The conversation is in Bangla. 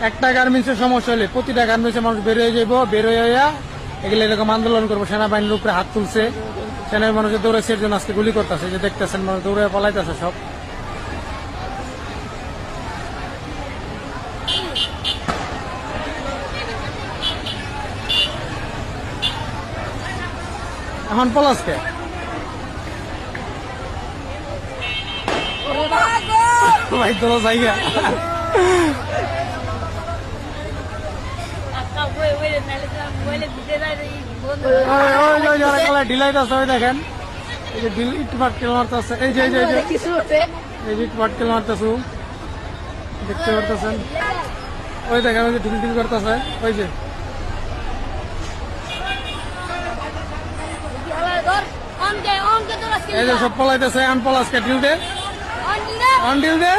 একটা গার্মেন্টসের সমস্যা হলে প্রতিটা গার্মেন্টসের মানুষ বের হয়ে যাবো, বের হয়ে এগুলো এরকম আন্দোলন করবো। সেনাবাহিনীর উপরে হাত তুলছে, সেনার মানুষের দৌড়াচ্ছে, এর জন্য আজকে গুলি করতেছে, যে দেখতেছেন মানুষ দৌড়ে পালাইতেছে সব। এখন পলাশকে ভাই তোর জায়গা ঢিলাই আছে দেখেন, এই যে ইট পাটকেল মারতেছে, এই যে ইট পাটকেল মারতেছু দেখতে পারতেছেন। ওই দেখেন ওই যে ঢিল ঢিল করতেছে, ওই যে এই যে সব পলাইতেছে। আনপলাশকে ঢিল দে, অন ঢিল দে।